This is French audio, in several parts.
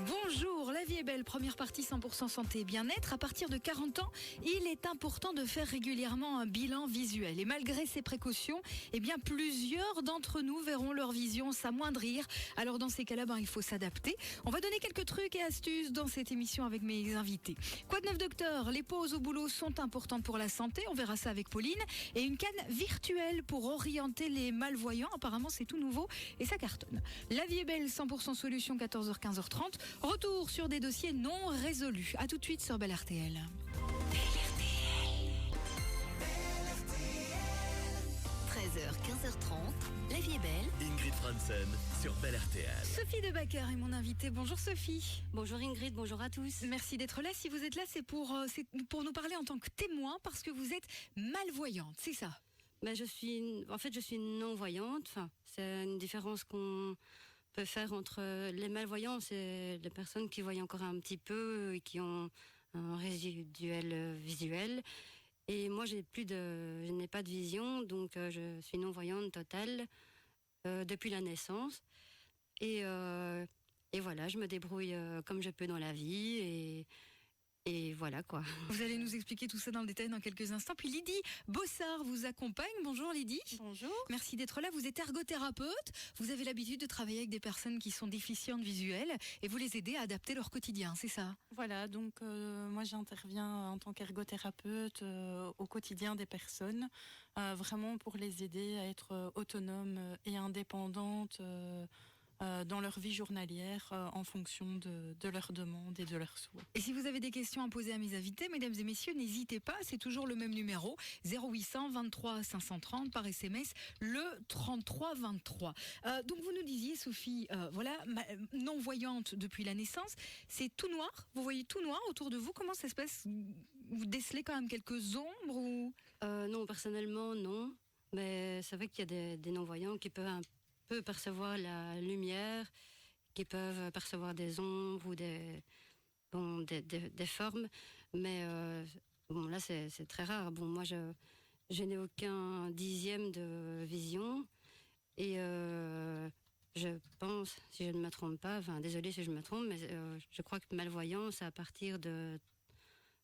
Bonjour, la vie est belle, première partie 100% santé et bien-être. À partir de 40 ans, il est important de faire régulièrement un bilan visuel. Et malgré ces précautions, plusieurs d'entre nous verront leur vision s'amoindrir. Alors dans ces cas-là, il faut s'adapter. On va donner quelques trucs et astuces dans cette émission avec mes invités. Quoi de neuf, docteur? Les pauses au boulot sont importantes pour la santé. On verra ça avec Pauline. Et une canne virtuelle pour orienter les malvoyants. Apparemment, c'est tout nouveau et ça cartonne. La vie est belle, 100% solution, 14h, 15h30. Retour sur des dossiers non résolus. À tout de suite sur Belle RTL. 13h, 15h30, la vie est belle. Ingrid Franzen sur Belle RTL. Sophie Debacker est mon invitée. Bonjour Sophie. Bonjour Ingrid, bonjour à tous. Merci d'être là. Si vous êtes là, c'est pour nous parler en tant que témoin parce que vous êtes malvoyante, c'est ça? Je suis non-voyante. Enfin, c'est une différence qu'on peut faire entre les malvoyants, c'est les personnes qui voient encore un petit peu et qui ont un résiduel visuel. Et moi, je n'ai pas de vision, donc je suis non-voyante totale depuis la naissance. Et voilà, je me débrouille comme je peux dans la vie et voilà quoi. Vous allez nous expliquer tout ça dans le détail dans quelques instants. Puis Lydie Bossard vous accompagne. Bonjour Lydie. Bonjour. Merci d'être là. Vous êtes ergothérapeute. Vous avez l'habitude de travailler avec des personnes qui sont déficientes visuelles et vous les aidez à adapter leur quotidien, c'est ça? Voilà, donc moi j'interviens en tant qu'ergothérapeute au quotidien des personnes, vraiment pour les aider à être autonomes et indépendantes dans leur vie journalière en fonction de leurs demandes et de leurs souhaits. Et si vous avez des questions à poser à mes invités, mesdames et messieurs, n'hésitez pas, c'est toujours le même numéro, 0800 23 530 par SMS, le 33 23. Donc vous nous disiez, Sophie, non-voyante depuis la naissance, c'est tout noir, vous voyez tout noir autour de vous, comment ça se passe? Vous décelez quand même quelques ombres ou... Non, personnellement, non. Mais c'est vrai qu'il y a des non-voyants qui peuvent percevoir la lumière, qui peuvent percevoir des ombres ou des formes, mais là c'est très rare. Bon, moi je n'ai aucun dixième de vision et je pense, si je ne me trompe pas, désolée si je me trompe, mais je crois que malvoyant c'est à partir de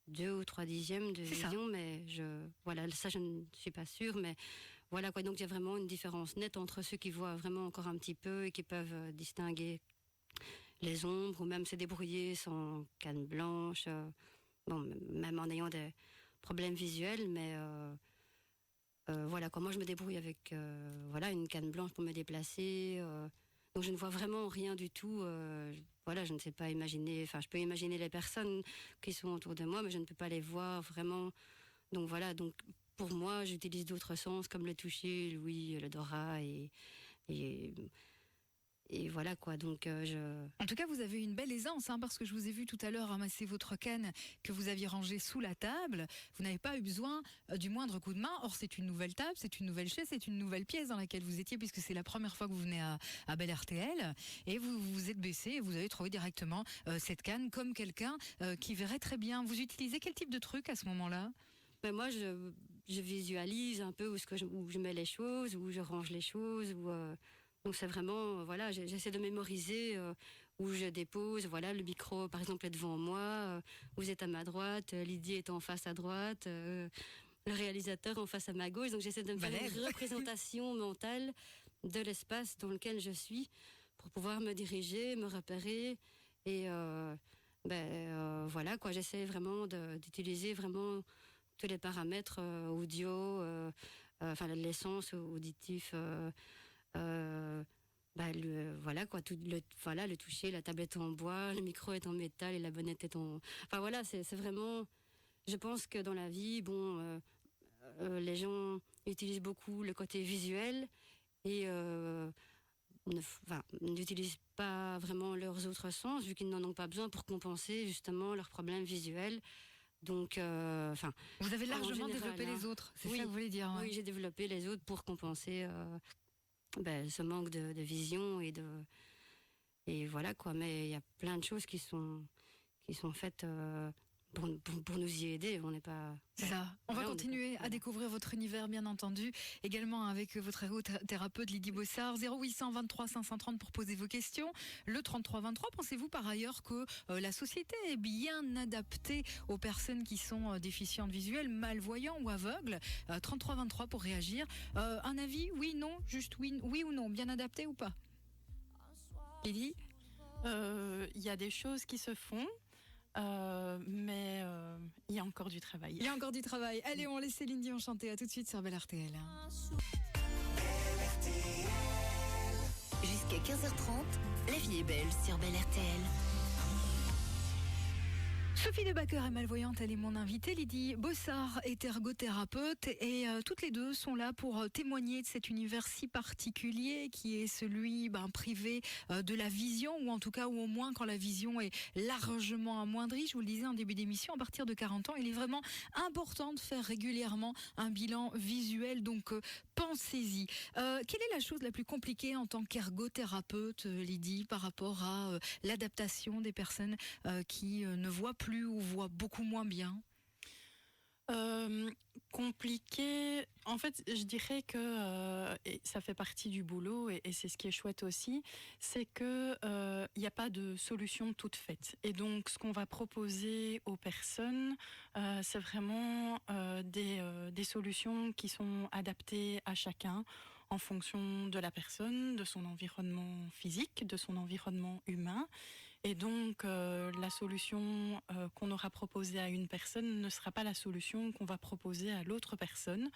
2 ou 3 dixièmes de vision, mais ça je ne suis pas sûre, mais voilà quoi. Donc il y a vraiment une différence nette entre ceux qui voient vraiment encore un petit peu et qui peuvent distinguer les ombres ou même se débrouiller sans canne blanche, même en ayant des problèmes visuels, mais voilà quoi. Moi je me débrouille avec une canne blanche pour me déplacer. Donc je ne vois vraiment rien du tout. Je ne sais pas imaginer. Enfin, je peux imaginer les personnes qui sont autour de moi, mais je ne peux pas les voir vraiment. Donc voilà. Donc pour moi, j'utilise d'autres sens comme le toucher, l'ouïe, l'odorat et voilà quoi. Donc En tout cas, vous avez une belle aisance, parce que je vous ai vu tout à l'heure ramasser votre canne que vous aviez rangée sous la table. Vous n'avez pas eu besoin du moindre coup de main. Or, c'est une nouvelle table, c'est une nouvelle chaise, c'est une nouvelle pièce dans laquelle vous étiez, puisque c'est la première fois que vous venez à Belle RTL. Et vous vous êtes baissé et vous avez trouvé directement cette canne comme quelqu'un qui verrait très bien. Vous utilisez quel type de truc à ce moment-là? Moi, je visualise un peu où je mets les choses, où je range les choses, donc c'est vraiment, j'essaie de mémoriser où je dépose, le micro par exemple est devant moi, vous êtes à ma droite, Lydie est en face à droite, le réalisateur en face à ma gauche, donc j'essaie de me faire une représentation mentale de l'espace dans lequel je suis pour pouvoir me diriger, me repérer et j'essaie vraiment d'utiliser vraiment tous les paramètres audio, l'essence auditif, le toucher, la tablette en bois, le micro est en métal et la bonnette est en... c'est vraiment... Je pense que dans la vie, les gens utilisent beaucoup le côté visuel et n'utilisent pas vraiment leurs autres sens, vu qu'ils n'en ont pas besoin pour compenser justement leurs problèmes visuels. Donc, vous avez largement développé les autres, c'est ça que vous voulez dire? Oui, j'ai développé les autres pour compenser ce manque de vision et voilà quoi. Mais il y a plein de choses qui sont faites pour nous y aider. On n'est pas. C'est ça. On va Voilà, continuer à voilà. découvrir votre univers, bien entendu, également avec votre ergothérapeute Lydie Bossard. 0823 530 pour poser vos questions. Le 3323, pensez-vous par ailleurs que la société est bien adaptée aux personnes qui sont déficientes visuelles, malvoyants ou aveugles? 3323 pour réagir. Un avis, oui, non, juste oui, oui ou non, bien adapté ou pas? Lydie? Il y a des choses qui se font, mais il y a encore du travail. Il y a encore du travail. Allez, on laisse Céline Dion chanter. À tout de suite sur Bel RTL. Jusqu'à 15h30, la vie est belle sur Bel RTL. Sophie Debacker est malvoyante, elle est mon invitée. Lydie Bossard est ergothérapeute et toutes les deux sont là pour témoigner de cet univers si particulier qui est celui privé de la vision, ou en tout cas, ou au moins quand la vision est largement amoindrie. Je vous le disais en début d'émission, à partir de 40 ans, il est vraiment important de faire régulièrement un bilan visuel, donc pensez-y. Quelle est la chose la plus compliquée en tant qu'ergothérapeute, Lydie, par rapport à l'adaptation des personnes qui ne voient plus ou voient beaucoup moins bien? Compliqué. En fait, je dirais que et ça fait partie du boulot et c'est ce qui est chouette aussi, c'est que il n'y a pas de solution toute faite. Et donc, ce qu'on va proposer aux personnes, c'est vraiment des solutions qui sont adaptées à chacun en fonction de la personne, de son environnement physique, de son environnement humain. Et donc, la solution qu'on aura proposée à une personne ne sera pas la solution qu'on va proposer à l'autre personne.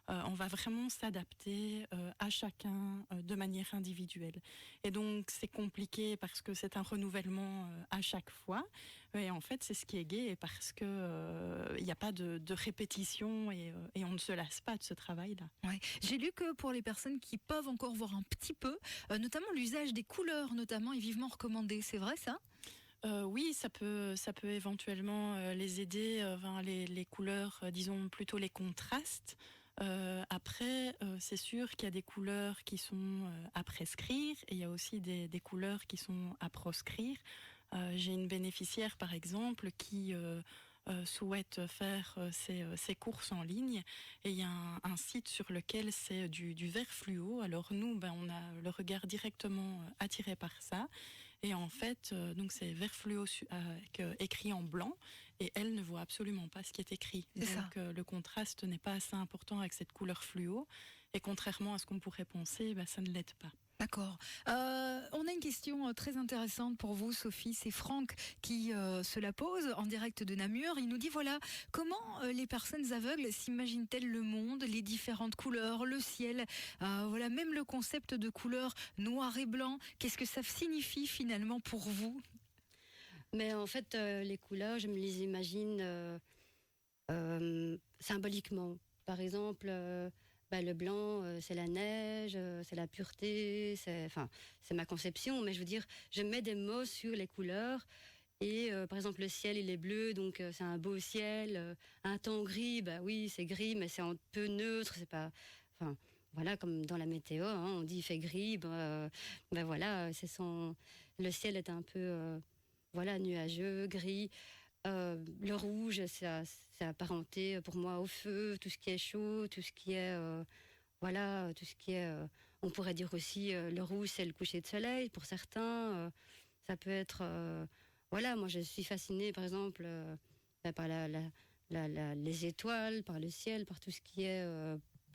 On va vraiment s'adapter à chacun de manière individuelle. Et donc, c'est compliqué parce que c'est un renouvellement à chaque fois. Et en fait, c'est ce qui est gai parce que il n'y a pas de répétition et on ne se lasse pas de ce travail-là. Ouais. J'ai lu que pour les personnes qui peuvent encore voir un petit peu, notamment l'usage des couleurs, notamment, est vivement recommandé. C'est vrai ça? Oui, ça peut éventuellement les aider, les couleurs, disons plutôt les contrastes. Après, c'est sûr qu'il y a des couleurs qui sont à prescrire et il y a aussi des couleurs qui sont à proscrire. J'ai une bénéficiaire, par exemple, qui souhaite faire ses courses en ligne et il y a un site sur lequel c'est du vert fluo. Alors nous, on a le regard directement attiré par ça. Et en fait, donc c'est vert fluo écrit en blanc et elle ne voit absolument pas ce qui est écrit. C'est Donc le contraste n'est pas assez important avec cette couleur fluo et contrairement à ce qu'on pourrait penser, ça ne l'aide pas. D'accord. On a une question très intéressante pour vous, Sophie. C'est Franck qui se la pose en direct de Namur. Il nous dit, voilà, comment les personnes aveugles s'imaginent-elles le monde, les différentes couleurs, le ciel, voilà, même le concept de couleur noir et blanc. Qu'est-ce que ça signifie finalement pour vous? Mais en fait, les couleurs, je me les imagine symboliquement. Par exemple, le blanc, c'est la neige, c'est la pureté, c'est ma conception. Mais je veux dire, je mets des mots sur les couleurs. Et par exemple, le ciel, il est bleu, donc c'est un beau ciel. Un temps gris, oui, c'est gris, mais c'est un peu neutre. C'est pas, voilà, comme dans la météo, on dit il fait gris. Voilà, le ciel est un peu, nuageux, gris. Le rouge, c'est apparenté pour moi au feu, tout ce qui est chaud, tout ce qui est, tout ce qui est, on pourrait dire aussi, le rouge, c'est le coucher de soleil pour certains. Ça peut être, moi je suis fascinée par exemple par les étoiles, par le ciel, par tout ce qui est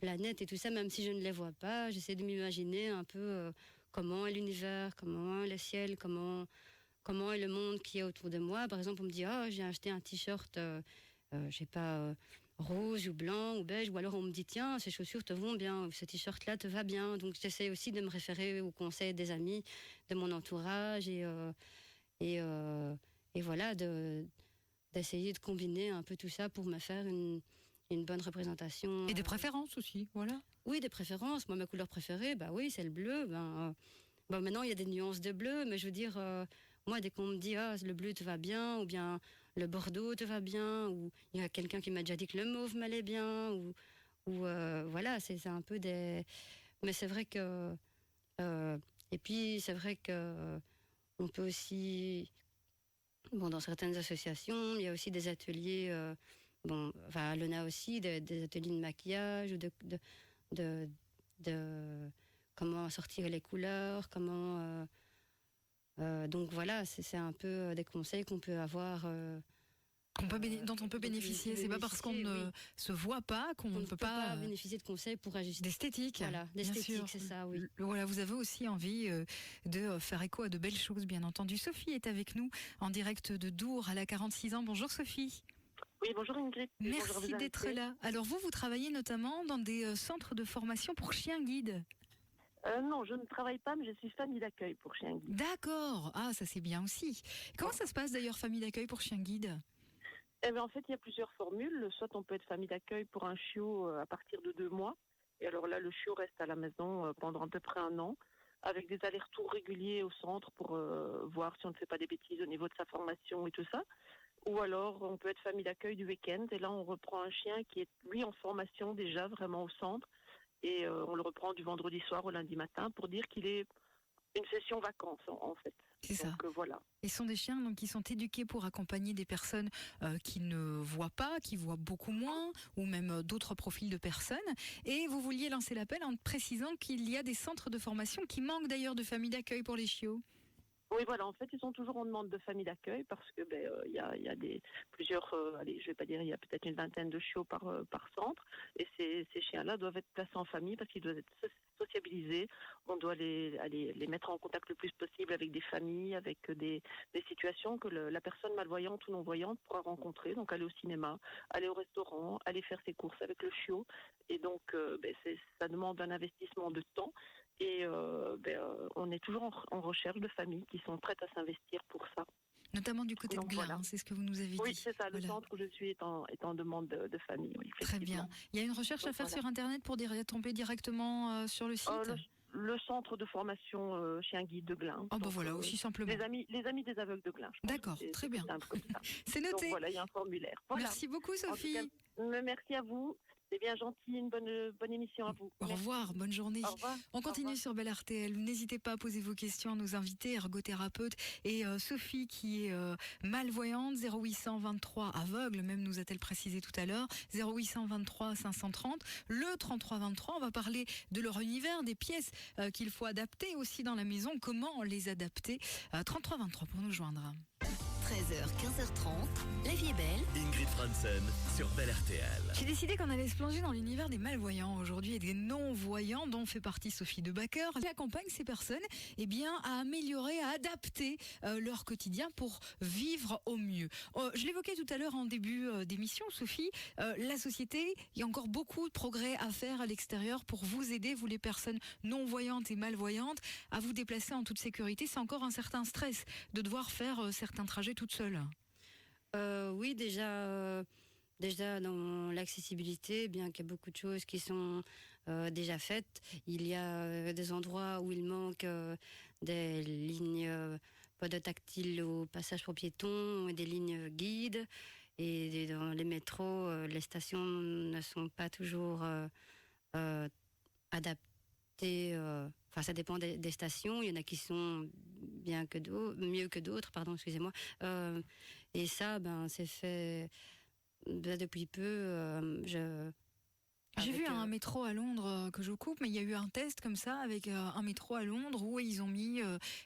planète et tout ça, même si je ne les vois pas, j'essaie de m'imaginer un peu comment est l'univers, comment est le ciel, comment est le monde qui est autour de moi. Par exemple, on me dit, j'ai acheté un t-shirt, je sais pas, rose ou blanc ou beige, ou alors on me dit, tiens, ces chaussures te vont bien, ou ce t-shirt-là te va bien. Donc j'essaie aussi de me référer aux conseils des amis, de mon entourage, et voilà, d'essayer de combiner un peu tout ça pour me faire une bonne représentation. Et des préférences aussi, voilà. Oui, des préférences. Moi, ma couleur préférée, oui, c'est le bleu. Maintenant, il y a des nuances de bleu, mais je veux dire... moi, dès qu'on me dit le bleu te va bien, ou bien le bordeaux te va bien, ou il y a quelqu'un qui m'a déjà dit que le mauve m'allait bien, ou voilà, c'est un peu des. Mais c'est vrai que et puis c'est vrai que on peut aussi Bon, dans certaines associations, il y a aussi des ateliers, on a aussi des ateliers de maquillage, ou de comment sortir les couleurs, donc voilà, c'est un peu des conseils qu'on peut avoir. Dont on peut bénéficier. C'est pas parce qu'on ne se voit pas qu'on ne peut pas bénéficier de conseils pour ajuster. D'esthétique. Voilà, d'esthétique, c'est ça, oui. Voilà, vous avez aussi envie de faire écho à de belles choses, bien entendu. Sophie est avec nous en direct de Dour. Elle a 46 ans. Bonjour Sophie. Oui, bonjour Ingrid. Merci d'être là. Alors vous travaillez notamment dans des centres de formation pour chiens guides. Non, je ne travaille pas, mais je suis famille d'accueil pour chiens guides. D'accord. Ah, ça c'est bien aussi. Comment ça se passe d'ailleurs, famille d'accueil pour chiens guides ? Eh bien, en fait, il y a plusieurs formules. Soit on peut être famille d'accueil pour un chiot à partir de 2 mois. Et alors là, le chiot reste à la maison pendant à peu près 1 an, avec des allers-retours réguliers au centre pour voir si on ne fait pas des bêtises au niveau de sa formation et tout ça. Ou alors, on peut être famille d'accueil du week-end. Et là, on reprend un chien qui est, lui, en formation déjà, vraiment au centre. Et on le reprend du vendredi soir au lundi matin pour dire qu'il est une session vacances, en fait. C'est ça. Donc, voilà. Et ce sont des chiens donc, qui sont éduqués pour accompagner des personnes qui ne voient pas, qui voient beaucoup moins, ou même d'autres profils de personnes. Et vous vouliez lancer l'appel en précisant qu'il y a des centres de formation qui manquent d'ailleurs de familles d'accueil pour les chiots. Oui, voilà, en fait, ils sont toujours en demande de famille d'accueil parce que il y a plusieurs, je vais pas dire, il y a peut-être une vingtaine de chiots par centre, et ces chiens-là doivent être placés en famille parce qu'ils doivent être sociabilisés. On doit les mettre en contact le plus possible avec des familles, avec des situations que la personne malvoyante ou non-voyante pourra rencontrer. Donc aller au cinéma, aller au restaurant, aller faire ses courses avec le chiot. Et donc, ça demande un investissement de temps. Et on est toujours en recherche de familles qui sont prêtes à s'investir pour ça. Notamment du côté donc, de Glin, voilà. C'est ce que vous nous avez dit. Oui, c'est ça, le Voilà. centre où je suis est en demande de famille. Oui, Très bien. Il y a une recherche donc, à faire voilà. sur Internet pour tomber directement sur le site le centre de formation chien guide de Glin. Oh bah voilà, aussi simplement. Les amis des aveugles de Glin. D'accord, très bien. Simple comme ça. C'est noté. Donc voilà, il y a un formulaire. Voilà. Merci beaucoup Sophie. En tout cas, merci à vous. C'est bien gentil, une bonne émission à vous. Au revoir, bonne journée. Au revoir. On continue sur Bel RTL. N'hésitez pas à poser vos questions à nos invités, ergothérapeutes et Sophie qui est malvoyante, 0823 aveugle, même nous a-t-elle précisé tout à l'heure, 0823 530, le 3323. On va parler de leur univers, des pièces qu'il faut adapter aussi dans la maison, comment les adapter. 3323 pour nous joindre. 13h, 15h30, La Vie est belle. Ingrid Franzen sur Bel RTL. J'ai décidé qu'on allait se plonger dans l'univers des malvoyants aujourd'hui et des non-voyants dont fait partie Sophie Debacker, qui accompagne ces personnes à améliorer, à adapter leur quotidien pour vivre au mieux. Je l'évoquais tout à l'heure en début d'émission, Sophie, la société, il y a encore beaucoup de progrès à faire à l'extérieur pour vous aider, vous les personnes non-voyantes et malvoyantes, à vous déplacer en toute sécurité. C'est encore un certain stress de devoir faire certains trajets toute seule. Oui, déjà dans l'accessibilité, bien qu'il y ait beaucoup de choses qui sont déjà faites, il y a des endroits où il manque des lignes pas de tactile au passage pour piétons, et des lignes guides. Et dans les métros, les stations ne sont pas toujours adaptées. Ça dépend des stations. Il y en a qui sont mieux que d'autres, excusez-moi. Et ça, c'est fait depuis peu. J'ai vu un métro à Londres que je coupe, mais il y a eu un test comme ça avec un métro à Londres où ils ont mis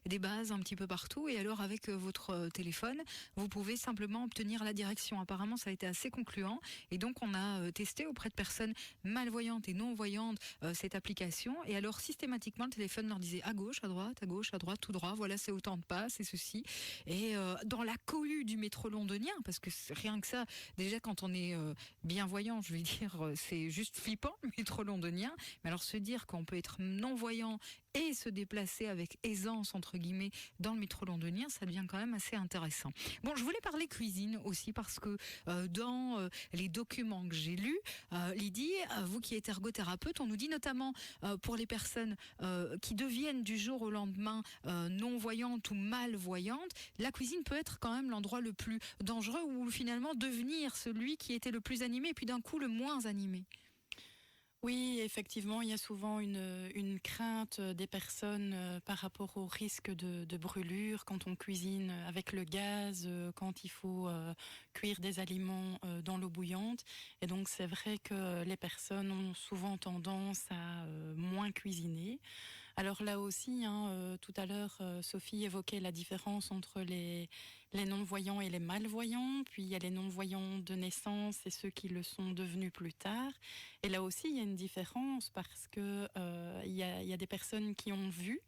des bases un petit peu partout, et alors avec votre téléphone, vous pouvez simplement obtenir la direction. Apparemment, ça a été assez concluant, et donc on a testé auprès de personnes malvoyantes et non-voyantes cette application, et alors systématiquement le téléphone leur disait à gauche, à droite, tout droit, voilà, c'est autant de pas, c'est ceci. Et dans la cohue du métro londonien, parce que rien que ça, déjà quand on est bien voyant, je vais dire, c'est juste flippant, le métro londonien. Mais alors se dire qu'on peut être non-voyant et se déplacer avec aisance, entre guillemets, dans le métro londonien, ça devient quand même assez intéressant. Bon, je voulais parler cuisine aussi parce que dans les documents que j'ai lus, Lydie, vous qui êtes ergothérapeute, on nous dit notamment pour les personnes qui deviennent du jour au lendemain non-voyantes ou malvoyantes, la cuisine peut être quand même l'endroit le plus dangereux ou finalement devenir celui qui était le plus animé et puis d'un coup le moins animé. Oui, effectivement, il y a souvent une crainte des personnes par rapport au risque de brûlure quand on cuisine avec le gaz, quand il faut cuire des aliments dans l'eau bouillante. Et donc, c'est vrai que les personnes ont souvent tendance à moins cuisiner. Alors là aussi, tout à l'heure, Sophie évoquait la différence entre les non-voyants et les malvoyants, puis il y a les non-voyants de naissance et ceux qui le sont devenus plus tard. Et là aussi, il y a une différence parce que il y a des personnes qui ont vu,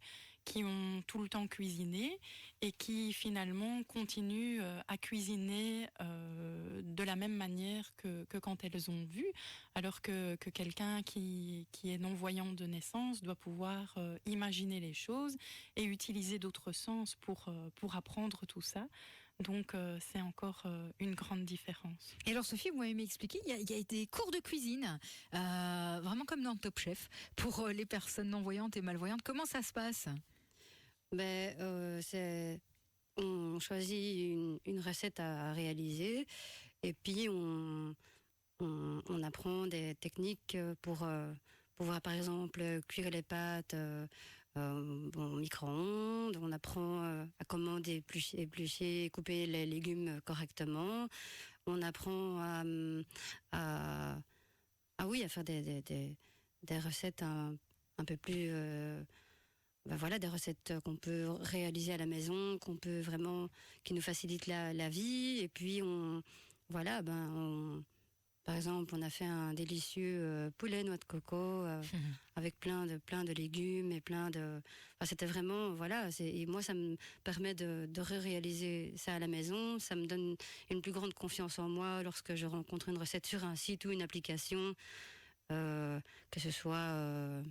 qui ont tout le temps cuisiné et qui finalement continuent à cuisiner de la même manière que quand elles ont vu, alors que quelqu'un qui est non-voyant de naissance doit pouvoir imaginer les choses et utiliser d'autres sens pour apprendre tout ça. Donc c'est encore une grande différence. Et alors Sophie, vous m'avez expliqué, il y a des cours de cuisine, vraiment comme dans Top Chef, pour les personnes non-voyantes et malvoyantes. Comment ça se passe? On choisit une recette à réaliser et puis on apprend des techniques pour pouvoir par exemple cuire les pâtes au micro-ondes. On apprend à comment éplucher et couper les légumes correctement. On apprend à faire des recettes un peu plus des recettes qu'on peut réaliser à la maison, qui nous facilitent la vie. Et puis par exemple, on a fait un délicieux poulet noix de coco avec plein de légumes et c'était vraiment et moi ça me permet de réaliser ça à la maison. Ça me donne une plus grande confiance en moi lorsque je rencontre une recette sur un site ou une application, que ce soit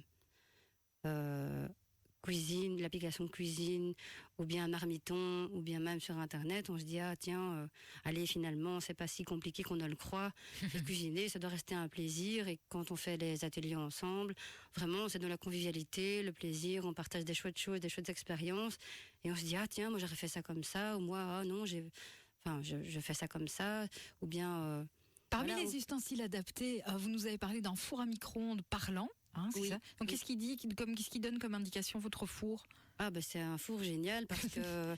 cuisine, l'application cuisine, ou bien Marmiton, ou bien même sur Internet. On se dit, allez, finalement, c'est pas si compliqué qu'on ne le croit. Et cuisiner, ça doit rester un plaisir. Et quand on fait les ateliers ensemble, vraiment, c'est dans la convivialité, le plaisir, on partage des chouettes choses, des chouettes expériences. Et on se dit, moi, j'aurais fait ça comme ça, ou moi, non, je fais ça comme ça, ou bien... Parmi les ustensiles adaptés, vous nous avez parlé d'un four à micro-ondes parlant. C'est Oui, ça. Donc oui. qu'est-ce qui donne comme indication votre four? C'est un four génial parce que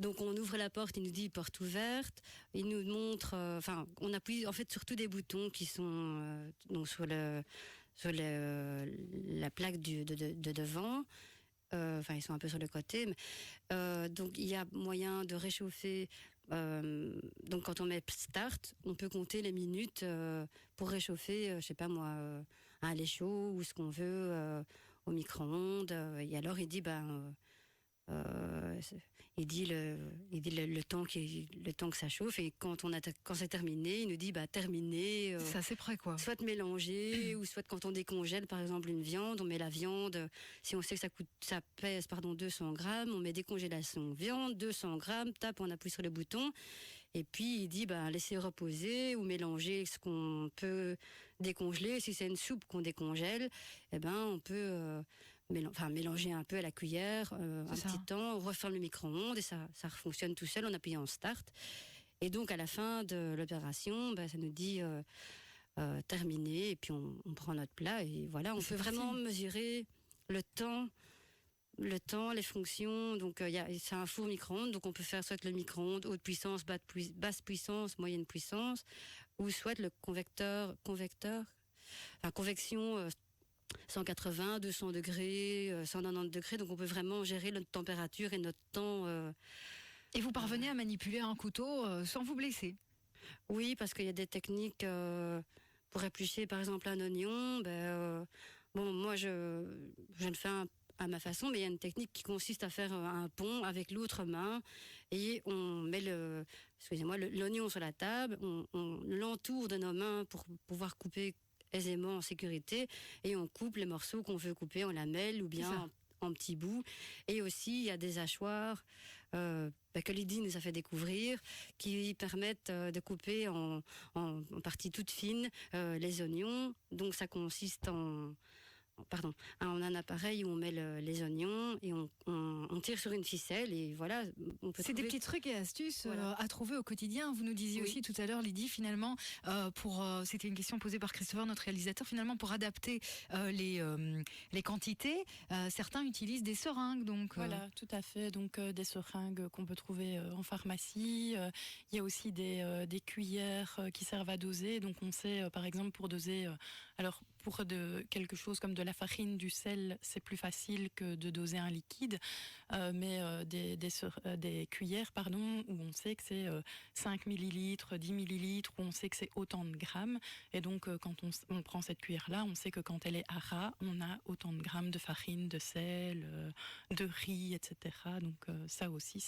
donc on ouvre la porte, il nous dit porte ouverte, il nous montre, on appuie en fait sur tous des boutons qui sont donc sur la plaque de devant. Ils sont un peu sur le côté, mais, donc il y a moyen de réchauffer. Donc quand on met start, on peut compter les minutes pour réchauffer, je sais pas moi, un lait chaud ou ce qu'on veut au micro-ondes. Et alors il dit le temps que ça chauffe, et quand c'est terminé, il nous dit terminé. Ça c'est prêt quoi. Soit mélanger ou soit quand on décongèle par exemple une viande, on met la viande, si on sait que ça pèse 200 grammes, on met décongélation viande 200 grammes, on appuie sur le bouton et puis il dit laisser reposer ou mélanger ce qu'on peut décongeler. Si c'est une soupe qu'on décongèle, on peut mélanger un peu à la cuillère petit temps, on referme le micro-ondes et ça fonctionne tout seul en appuyant en start. Et donc à la fin de l'opération, ça nous dit terminé, et puis on prend notre plat et voilà, on peut vraiment mesurer le temps, les fonctions. Donc c'est un four micro-ondes, donc on peut faire soit le micro-ondes haute puissance, basse puissance, moyenne puissance, ou soit le convection 180, 200 degrés, 190 degrés. Donc on peut vraiment gérer notre température et notre temps. Et vous parvenez à manipuler un couteau sans vous blesser? Oui, parce qu'il y a des techniques pour éplucher par exemple un oignon. Moi je le fais à ma façon, mais il y a une technique qui consiste à faire un pont avec l'autre main et on met l'oignon sur la table, on l'entoure de nos mains pour pouvoir couper aisément en sécurité, et on coupe les morceaux qu'on veut couper en lamelles ou bien en petits bouts. Et aussi il y a des hachoirs que Lydie nous a fait découvrir, qui permettent de couper en parties toutes fines les oignons. Donc ça consiste on a un appareil où on met les oignons et on tire sur une ficelle et voilà. C'est des petits trucs et astuces à trouver au quotidien. Vous nous disiez aussi tout à l'heure, Lydie, finalement, c'était une question posée par Christopher, notre réalisateur, finalement, pour adapter les quantités, certains utilisent des seringues. Donc, Voilà, tout à fait. Donc des seringues qu'on peut trouver en pharmacie. Il y a aussi des cuillères qui servent à doser. Donc on sait, par exemple, pour doser... pour quelque chose comme de la farine, du sel, c'est plus facile que de doser un liquide, mais des cuillères, où on sait que c'est 5 millilitres, 10 millilitres, où on sait que c'est autant de grammes. Et donc, quand on prend cette cuillère-là, on sait que quand elle est à ras, on a autant de grammes de farine, de sel, de riz, etc. Donc, ça aussi,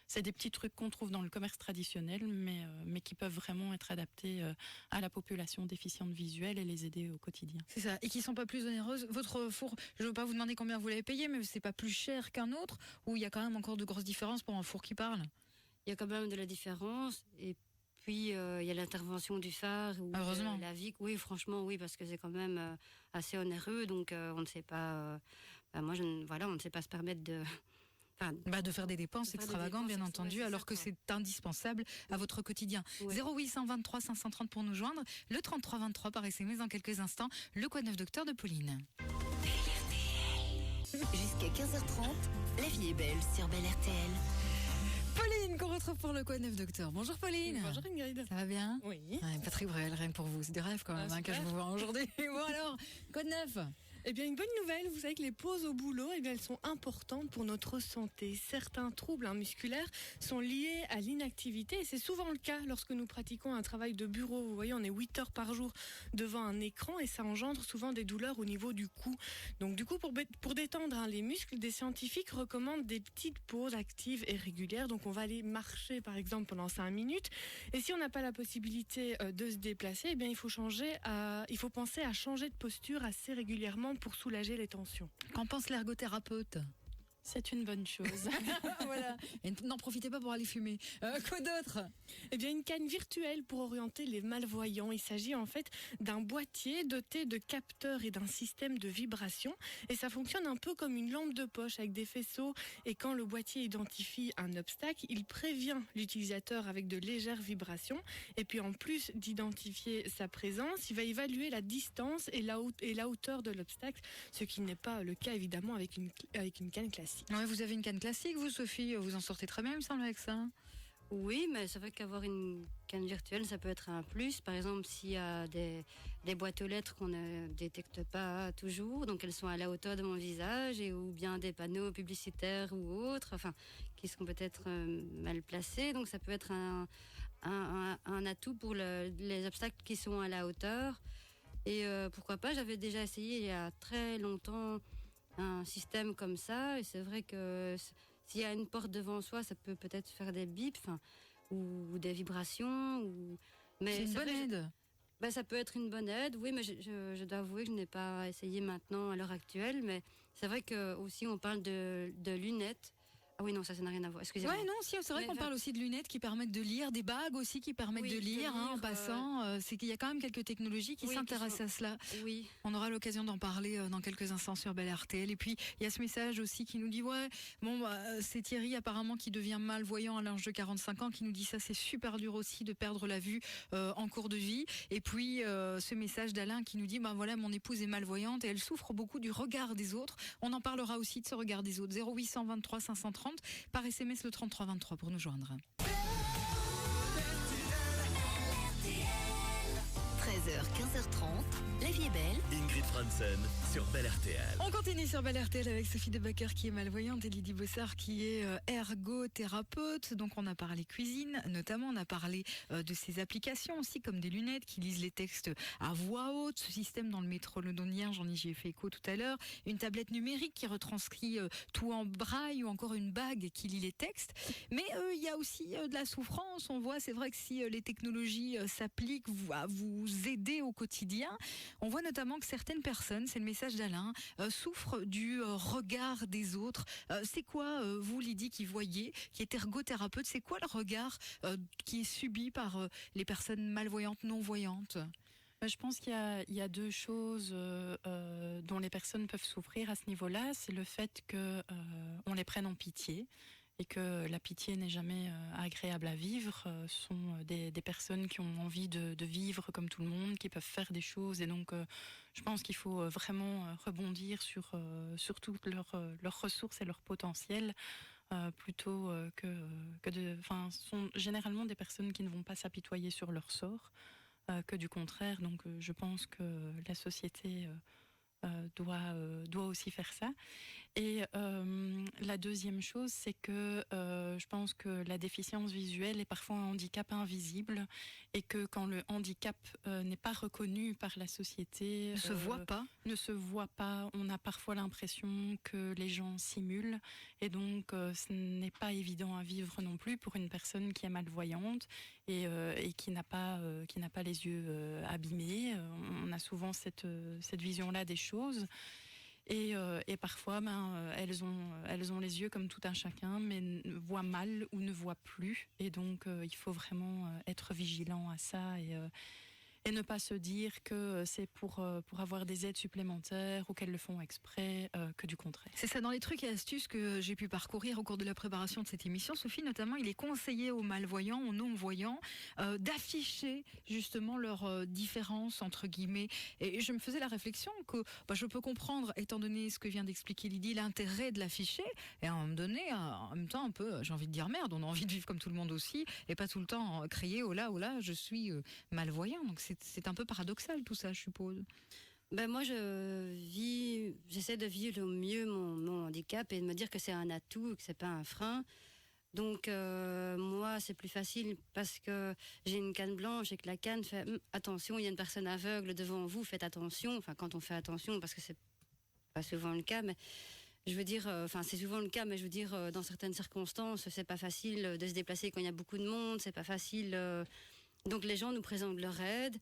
c'est des petits trucs qu'on trouve dans le commerce traditionnel, mais qui peuvent vraiment être adaptés à la population déficiente visuelle et les aider au quotidien. C'est ça, et qui sont pas plus onéreuses. Votre four, je ne veux pas vous demander combien vous l'avez payé, mais c'est pas plus cher qu'un autre, ou il y a quand même encore de grosses différences pour un four qui parle? Il y a quand même de la différence, et puis il y a l'intervention du phare ou heureusement. La Vic. Oui, franchement, oui, parce que c'est quand même assez onéreux, donc on ne sait pas. On ne sait pas se permettre de. De faire des dépenses extravagantes, bien entendu, alors que c'est indispensable à votre quotidien. Ouais. 0823 530 pour nous joindre, le 33 23 par SMS dans quelques instants, le Quoi de neuf docteur de Pauline. Jusqu'à 15h30, la vie est belle sur Belle RTL. Pauline, qu'on retrouve pour le Quoi de neuf docteur. Bonjour Pauline. Bonjour Ingrid. Ça va bien? Oui. Patrick Bruel, rien que pour vous, c'est des rêves quand même que je vous vois aujourd'hui. Bon alors, Quoi de neuf? Eh bien, une bonne nouvelle, vous savez que les pauses au boulot, elles sont importantes pour notre santé. Certains troubles musculaires sont liés à l'inactivité et c'est souvent le cas lorsque nous pratiquons un travail de bureau. Vous voyez, on est 8 heures par jour devant un écran et ça engendre souvent des douleurs au niveau du cou. Donc du coup, pour détendre les muscles, des scientifiques recommandent des petites pauses actives et régulières. Donc on va aller marcher par exemple pendant 5 minutes. Et si on n'a pas la possibilité de se déplacer, eh bien il faut penser à changer de posture assez régulièrement pour soulager les tensions. Qu'en pense l'ergothérapeute? C'est une bonne chose. Voilà. Et n'en profitez pas pour aller fumer. Quoi d'autre? Eh bien, une canne virtuelle pour orienter les malvoyants. Il s'agit en fait d'un boîtier doté de capteurs et d'un système de vibration. Et ça fonctionne un peu comme une lampe de poche avec des faisceaux. Et quand le boîtier identifie un obstacle, il prévient l'utilisateur avec de légères vibrations. Et puis en plus d'identifier sa présence, il va évaluer la distance et la hauteur de l'obstacle. Ce qui n'est pas le cas évidemment avec une canne classique. Ouais, vous avez une canne classique, vous Sophie, vous en sortez très bien, il me semble, avec ça. Oui, mais c'est vrai qu'avoir une canne virtuelle, ça peut être un plus. Par exemple, s'il y a des boîtes aux lettres qu'on ne détecte pas toujours, donc elles sont à la hauteur de mon visage, ou bien des panneaux publicitaires ou autres, qui seront peut-être mal placés. Donc ça peut être un atout pour les obstacles qui sont à la hauteur. Et pourquoi pas, j'avais déjà essayé il y a très longtemps un système comme ça, et c'est vrai que s'il y a une porte devant soi, ça peut peut-être faire des bips, ou des vibrations, mais c'est une bonne aide. Ça peut être une bonne aide, oui, mais je dois avouer que je n'ai pas essayé maintenant à l'heure actuelle, mais c'est vrai que aussi on parle de lunettes. Ah oui, non, ça n'a rien à voir. Excusez-moi. Ouais, non, si, c'est vrai qu'on parle aussi de lunettes qui permettent de lire, des bagues aussi qui permettent de lire, en passant. C'est qu'il y a quand même quelques technologies qui s'intéressent à cela. Oui. On aura l'occasion d'en parler dans quelques instants sur Belle RTL. Et puis, il y a ce message aussi qui nous dit, c'est Thierry apparemment qui devient malvoyant à l'âge de 45 ans, qui nous dit ça, c'est super dur aussi de perdre la vue en cours de vie. Et puis, ce message d'Alain qui nous dit, mon épouse est malvoyante et elle souffre beaucoup du regard des autres. On en parlera aussi de ce regard des autres. 0823 530 par SMS le 33 23 pour nous joindre. 13h, 15h30, la vie est belle. Ingrid Franzen sur Belle RTL. On continue sur Belle RTL avec Sophie Debacker qui est malvoyante et Lydie Bossard qui est ergothérapeute. Donc on a parlé cuisine, notamment on a parlé de ces applications aussi comme des lunettes qui lisent les textes à voix haute, ce système dans le métro londonien, j'y ai fait écho tout à l'heure, une tablette numérique qui retranscrit tout en braille ou encore une bague qui lit les textes. Mais il y a aussi de la souffrance, on voit, c'est vrai que si les technologies s'appliquent à vous aider au quotidien, on voit notamment que certaines personnes, c'est le message d'Alain, souffrent du regard des autres. C'est quoi, vous Lydie qui voyez, qui est ergothérapeute, c'est quoi le regard qui est subi par les personnes malvoyantes, non-voyantes ? Je pense qu'il y a deux choses dont les personnes peuvent souffrir à ce niveau-là. C'est le fait qu'on les prenne en pitié et que la pitié n'est jamais agréable à vivre. Ce sont des personnes qui ont envie de vivre comme tout le monde, qui peuvent faire des choses. Et donc, je pense qu'il faut vraiment rebondir sur toutes leurs ressources et leur potentiel. Plutôt que de... Enfin, ce sont généralement des personnes qui ne vont pas s'apitoyer sur leur sort. Que du contraire. Donc je pense que la société doit aussi faire ça. Et la deuxième chose, c'est que je pense que la déficience visuelle est parfois un handicap invisible et que quand le handicap n'est pas reconnu par la société, Ne se voit pas. On a parfois l'impression que les gens simulent et donc ce n'est pas évident à vivre non plus pour une personne qui est malvoyante et qui n'a pas les yeux abîmés. On a souvent cette vision-là des choses. Et parfois, elles ont les yeux comme tout un chacun, mais voient mal ou ne voient plus. Et donc, il faut vraiment être vigilant à ça et ne pas se dire que c'est pour avoir des aides supplémentaires ou qu'elles le font exprès, que du contraire. C'est ça, dans les trucs et astuces que j'ai pu parcourir au cours de la préparation de cette émission, Sophie, notamment, il est conseillé aux malvoyants, aux non-voyants, d'afficher justement leurs différences, entre guillemets. Et je me faisais la réflexion que je peux comprendre, étant donné ce que vient d'expliquer Lydie, l'intérêt de l'afficher, et en même temps, un peu, j'ai envie de dire merde, on a envie de vivre comme tout le monde aussi, et pas tout le temps crier, oh là, je suis malvoyant. Donc c'est un peu paradoxal tout ça, je suppose. Ben moi, j'essaie de vivre au mieux mon handicap et de me dire que c'est un atout, que c'est pas un frein. Donc moi, c'est plus facile parce que j'ai une canne blanche et que la canne fait attention, il y a une personne aveugle devant vous, faites attention. Enfin, quand on fait attention, parce que c'est pas souvent le cas, mais je veux dire, c'est souvent le cas, mais je veux dire, dans certaines circonstances, c'est pas facile de se déplacer quand il y a beaucoup de monde, c'est pas facile. Donc les gens nous présentent leur aide,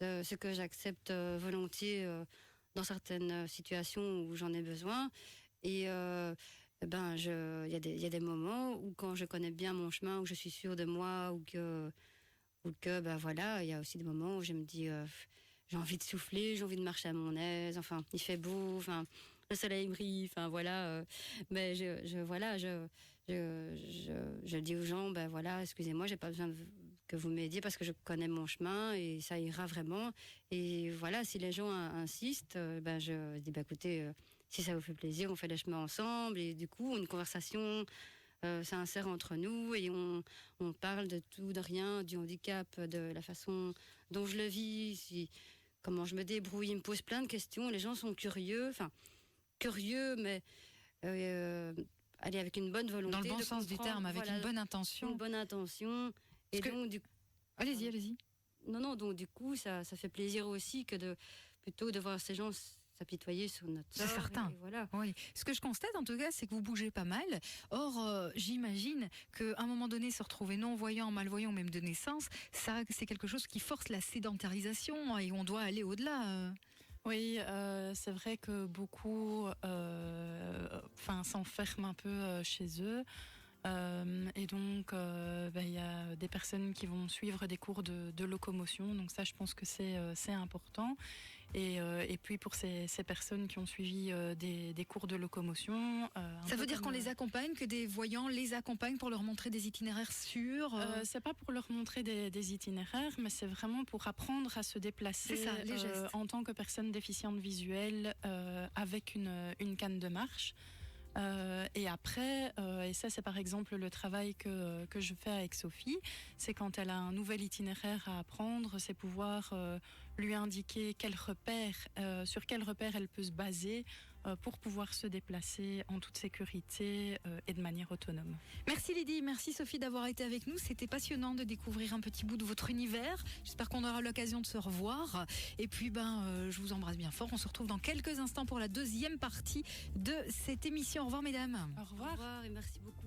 ce que j'accepte volontiers dans certaines situations où j'en ai besoin. Et il y a des moments où quand je connais bien mon chemin, où je suis sûre de moi, ou que il y a aussi des moments où je me dis j'ai envie de souffler, j'ai envie de marcher à mon aise. Enfin, il fait beau, le soleil brille, mais je dis aux gens, excusez-moi, j'ai pas besoin que vous m'aidiez parce que je connais mon chemin et ça ira vraiment. Et voilà, si les gens insistent, je dis, écoutez, si ça vous fait plaisir, on fait le chemin ensemble. Et du coup, une conversation sincère entre nous et on parle de tout, de rien, du handicap, de la façon dont je le vis, comment je me débrouille. Ils me posent plein de questions, les gens sont curieux, mais avec une bonne volonté. Dans le bon sens du terme, avec une bonne intention. Une bonne intention. Et donc, Allez-y. Non, donc du coup, ça fait plaisir aussi plutôt de voir ces gens s'apitoyer sur notre sort. C'est certain. Voilà. Oui. Ce que je constate en tout cas, c'est que vous bougez pas mal. Or, j'imagine qu'à un moment donné, se retrouver non-voyant, malvoyant, même de naissance, ça, c'est quelque chose qui force la sédentarisation et on doit aller au-delà. Oui, c'est vrai que beaucoup s'enferment un peu chez eux. Et donc, y a des personnes qui vont suivre des cours de locomotion. Donc ça, je pense que c'est important. Et puis pour ces personnes qui ont suivi des cours de locomotion... ça veut dire qu'on les accompagne, que des voyants les accompagnent pour leur montrer des itinéraires sûrs C'est pas pour leur montrer des itinéraires, mais c'est vraiment pour apprendre à se déplacer les gestes. En tant que personne déficiente visuelle avec une canne de marche. Et après, et ça c'est par exemple le travail que je fais avec Sophie, c'est quand elle a un nouvel itinéraire à apprendre, c'est pouvoir lui indiquer sur quel repère elle peut se baser pour pouvoir se déplacer en toute sécurité et de manière autonome. Merci Lydie, merci Sophie d'avoir été avec nous. C'était passionnant de découvrir un petit bout de votre univers. J'espère qu'on aura l'occasion de se revoir. Et puis je vous embrasse bien fort. On se retrouve dans quelques instants pour la deuxième partie de cette émission. Au revoir mesdames. Au revoir. Au revoir et merci beaucoup.